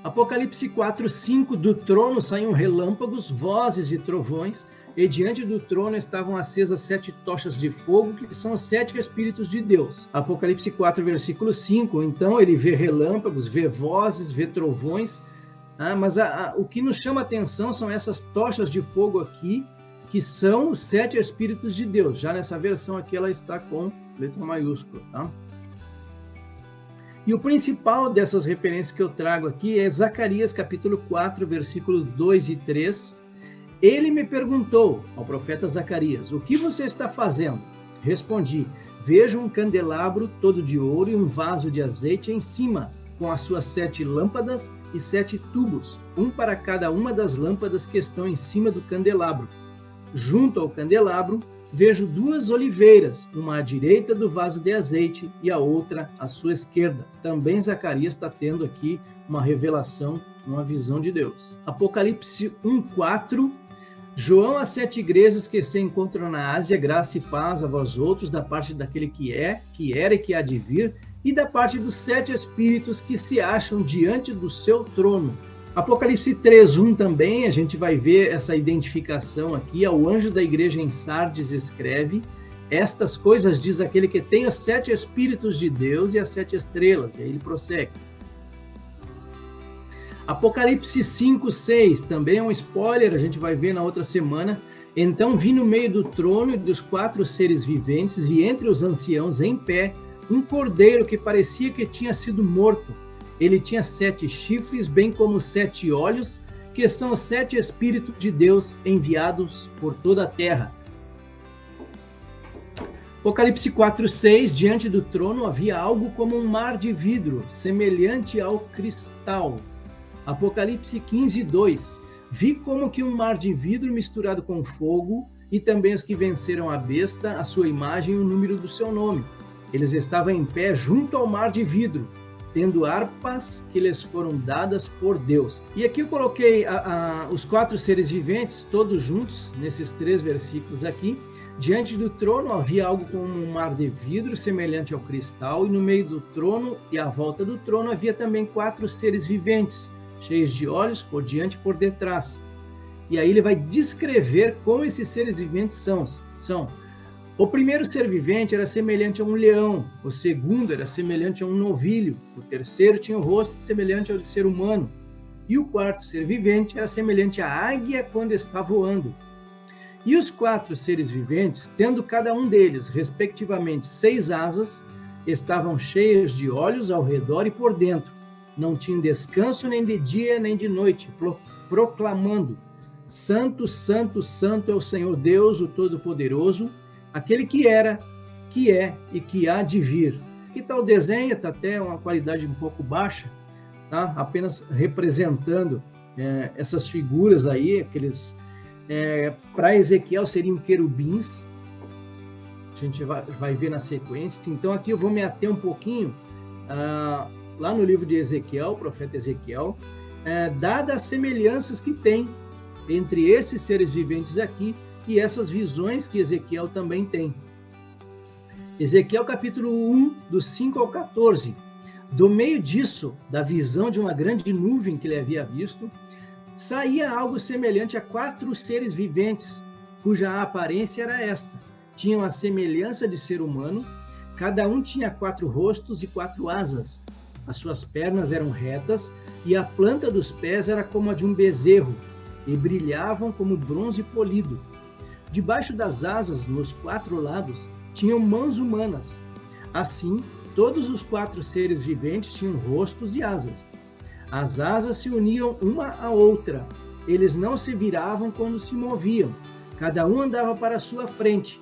Apocalipse 4:5, do trono saíam relâmpagos, vozes e trovões, e diante do trono estavam acesas 7 tochas de fogo, que são os 7 Espíritos de Deus. Apocalipse 4, versículo 5, então ele vê relâmpagos, vê vozes, vê trovões, mas o que nos chama a atenção são essas tochas de fogo aqui, que são os 7 Espíritos de Deus. Já nessa versão aqui ela está com letra maiúscula, tá? E o principal dessas referências que eu trago aqui é Zacarias capítulo 4, versículos 2 e 3. Ele me perguntou, ao profeta Zacarias, o que você está fazendo? Respondi, vejo um candelabro todo de ouro e um vaso de azeite em cima, com as suas 7 lâmpadas e 7 tubos, um para cada uma das lâmpadas que estão em cima do candelabro. Junto ao candelabro, vejo 2 oliveiras, uma à direita do vaso de azeite e a outra à sua esquerda. Também Zacarias está tendo aqui uma revelação, uma visão de Deus. Apocalipse 1:4, João às 7 igrejas que se encontram na Ásia, graça e paz a vós outros, da parte daquele que é, que era e que há de vir, e da parte dos 7 espíritos que se acham diante do seu trono. Apocalipse 3:1 também, a gente vai ver essa identificação aqui. Ao anjo da igreja em Sardes escreve, estas coisas diz aquele que tem os 7 Espíritos de Deus e as 7 estrelas. E aí ele prossegue. Apocalipse 5:6, também é um spoiler, a gente vai ver na outra semana. Então vi no meio do trono e dos 4 seres viventes e entre os anciãos em pé, um cordeiro que parecia que tinha sido morto. Ele tinha 7 chifres, bem como 7 olhos, que são os 7 Espíritos de Deus enviados por toda a terra. Apocalipse 4:6, diante do trono havia algo como um mar de vidro, semelhante ao cristal. Apocalipse 15:2, vi como que um mar de vidro misturado com fogo, e também os que venceram a besta, a sua imagem e o número do seu nome. Eles estavam em pé junto ao mar de vidro, tendo harpas que lhes foram dadas por Deus. E aqui eu coloquei os 4 seres viventes, todos juntos, nesses 3 versículos aqui. Diante do trono havia algo como um mar de vidro, semelhante ao cristal, e no meio do trono e à volta do trono havia também 4 seres viventes, cheios de olhos, por diante e por detrás. E aí ele vai descrever como esses seres viventes são. O primeiro ser vivente era semelhante a um leão, o segundo era semelhante a um novilho, o terceiro tinha o rosto semelhante ao de ser humano, e o quarto ser vivente era semelhante à águia quando está voando. E os 4 seres viventes, tendo cada um deles, respectivamente, 6 asas, estavam cheios de olhos ao redor e por dentro. Não tinham descanso nem de dia nem de noite, proclamando, Santo, Santo, Santo é o Senhor Deus, o Todo-Poderoso, aquele que era, que é e que há de vir. Aqui está o desenho, está até uma qualidade um pouco baixa, tá? Apenas representando essas figuras aí, aqueles... para Ezequiel seriam querubins, a gente vai ver na sequência. Então aqui eu vou me ater um pouquinho lá no livro de Ezequiel, o profeta Ezequiel, dadas as semelhanças que tem entre esses seres viventes aqui e essas visões que Ezequiel também tem. Ezequiel capítulo 1, do 5 ao 14. Do meio disso, da visão de uma grande nuvem que ele havia visto, saía algo semelhante a 4 seres viventes, cuja aparência era esta. Tinham a semelhança de ser humano, cada um tinha 4 rostos e 4 asas. As suas pernas eram retas e a planta dos pés era como a de um bezerro, e brilhavam como bronze polido. Debaixo das asas, nos 4 lados, tinham mãos humanas. Assim, todos os 4 seres viventes tinham rostos e asas. As asas se uniam uma à outra. Eles não se viravam quando se moviam. Cada um andava para a sua frente.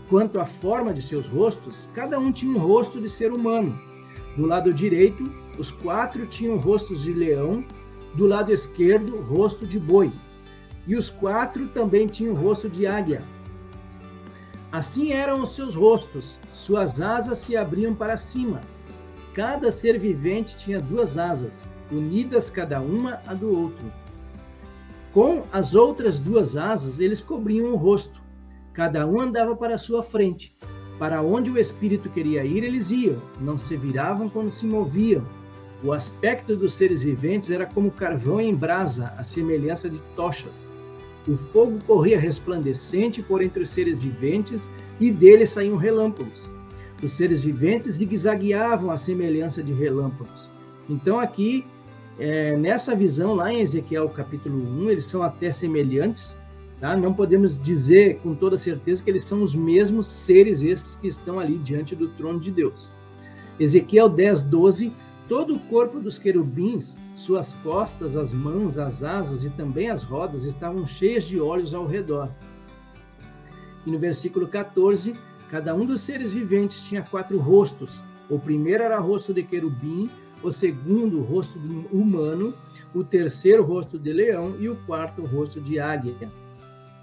Quanto à forma de seus rostos, cada um tinha um rosto de ser humano. Do lado direito, os 4 tinham rostos de leão. Do lado esquerdo, rosto de boi. E os 4 também tinham rosto de águia. Assim eram os seus rostos, suas asas se abriam para cima. Cada ser vivente tinha 2 asas, unidas cada uma à do outro. Com as outras 2 asas, eles cobriam o rosto. Cada um andava para a sua frente. Para onde o espírito queria ir, eles iam, não se viravam quando se moviam. O aspecto dos seres viventes era como carvão em brasa, à semelhança de tochas. O fogo corria resplandecente por entre os seres viventes e dele saíam relâmpagos. Os seres viventes zigue-zagueavam à semelhança de relâmpagos. Então aqui, nessa visão lá em Ezequiel capítulo 1, eles são até semelhantes, tá? Não podemos dizer com toda certeza que eles são os mesmos seres esses que estão ali diante do trono de Deus. Ezequiel 10:12, todo o corpo dos querubins, suas costas, as mãos, as asas e também as rodas estavam cheias de olhos ao redor. E no versículo 14, cada um dos seres viventes tinha 4 rostos. O primeiro era o rosto de querubim, o segundo o rosto humano, o terceiro o rosto de leão e o quarto o rosto de águia.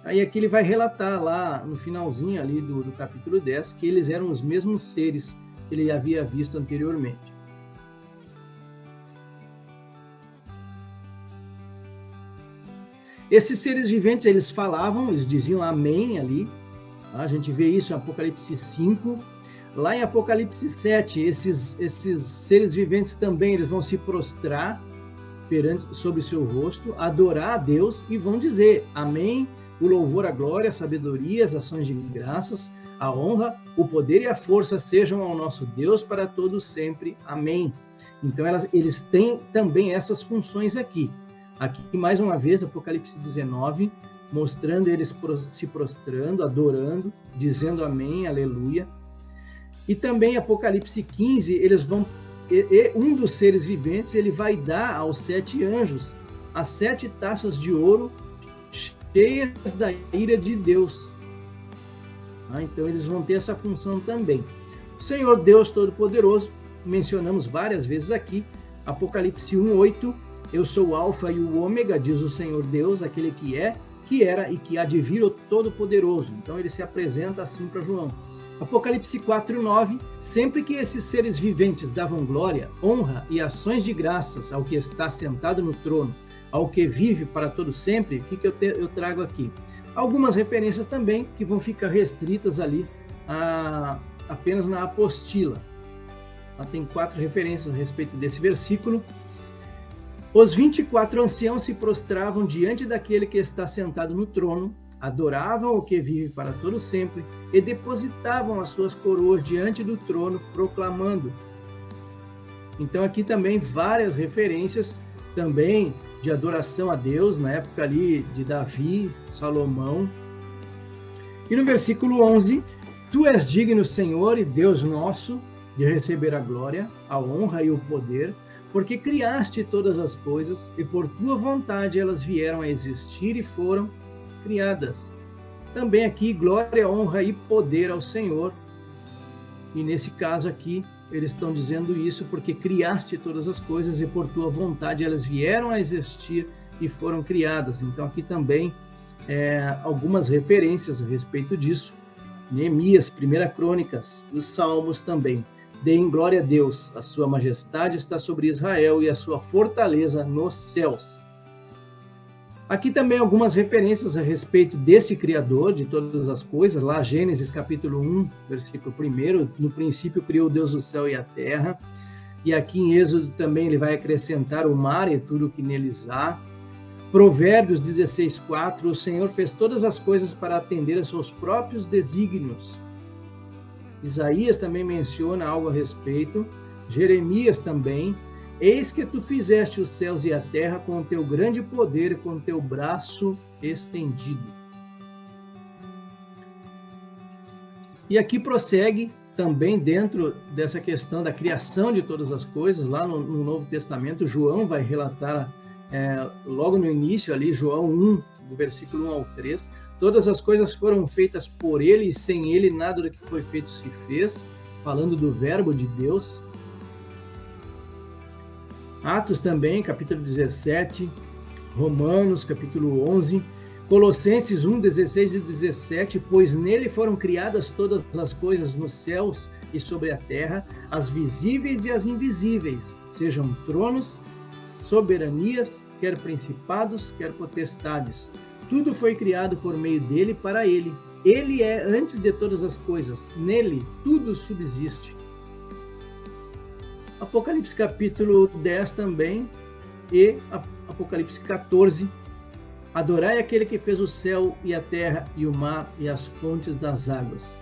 Aí aqui ele vai relatar lá no finalzinho ali do capítulo 10 que eles eram os mesmos seres que ele havia visto anteriormente. Esses seres viventes, eles falavam, eles diziam amém ali. A gente vê isso em Apocalipse 5. Lá em Apocalipse 7, esses seres viventes também eles vão se prostrar sobre o seu rosto, adorar a Deus e vão dizer amém, o louvor, a glória, a sabedoria, as ações de graças, a honra, o poder e a força sejam ao nosso Deus para todos sempre. Amém. Então eles têm também essas funções aqui. Aqui, mais uma vez, Apocalipse 19, mostrando eles se prostrando, adorando, dizendo amém, aleluia. E também Apocalipse 15, eles vão, um dos seres viventes, ele vai dar aos 7 anjos as 7 taças de ouro cheias da ira de Deus. Então eles vão ter essa função também. O Senhor Deus Todo-Poderoso, mencionamos várias vezes aqui, Apocalipse 1:8, eu sou o Alfa e o Ômega, diz o Senhor Deus, aquele que é, que era e que há de vir, o Todo-Poderoso. Então ele se apresenta assim para João. Apocalipse 4:9, sempre que esses seres viventes davam glória, honra e ações de graças ao que está sentado no trono, ao que vive para todo sempre, o que eu trago aqui? Algumas referências também que vão ficar restritas ali apenas na apostila. Tem 4 referências a respeito desse versículo. Os 24 anciãos se prostravam diante daquele que está sentado no trono, adoravam o que vive para todo sempre e depositavam as suas coroas diante do trono, proclamando. Então aqui também várias referências também de adoração a Deus, na época ali de Davi, Salomão. E no versículo 11, tu és digno, Senhor e Deus nosso, de receber a glória, a honra e o poder, porque criaste todas as coisas e por tua vontade elas vieram a existir e foram criadas. Também aqui, glória, honra e poder ao Senhor. E nesse caso aqui, eles estão dizendo isso porque criaste todas as coisas e por tua vontade elas vieram a existir e foram criadas. Então aqui também algumas referências a respeito disso. Neemias, 1 Crônicas, os Salmos também. Deem glória a Deus, a sua majestade está sobre Israel e a sua fortaleza nos céus. Aqui também algumas referências a respeito desse Criador de todas as coisas, lá Gênesis capítulo 1, versículo 1, no princípio criou Deus o céu e a terra, e aqui em Êxodo também ele vai acrescentar o mar e tudo o que neles há. Provérbios 16:4, o Senhor fez todas as coisas para atender a seus próprios desígnios. Isaías também menciona algo a respeito, Jeremias também, eis que tu fizeste os céus e a terra com o teu grande poder e com o teu braço estendido. E aqui prossegue também dentro dessa questão da criação de todas as coisas, lá no Novo Testamento, João vai relatar logo no início ali, João 1, do versículo 1 ao 3, todas as coisas foram feitas por ele e sem ele nada do que foi feito se fez, falando do verbo de Deus. Atos também, capítulo 17, Romanos, capítulo 11, Colossenses 1, 16 e 17, pois nele foram criadas todas as coisas nos céus e sobre a terra, as visíveis e as invisíveis, sejam tronos, soberanias, quer principados, quer potestades. Tudo foi criado por meio dele e para ele. Ele é antes de todas as coisas. Nele, tudo subsiste. Apocalipse capítulo 10 também, e Apocalipse 14, adorai aquele que fez o céu e a terra e o mar e as fontes das águas.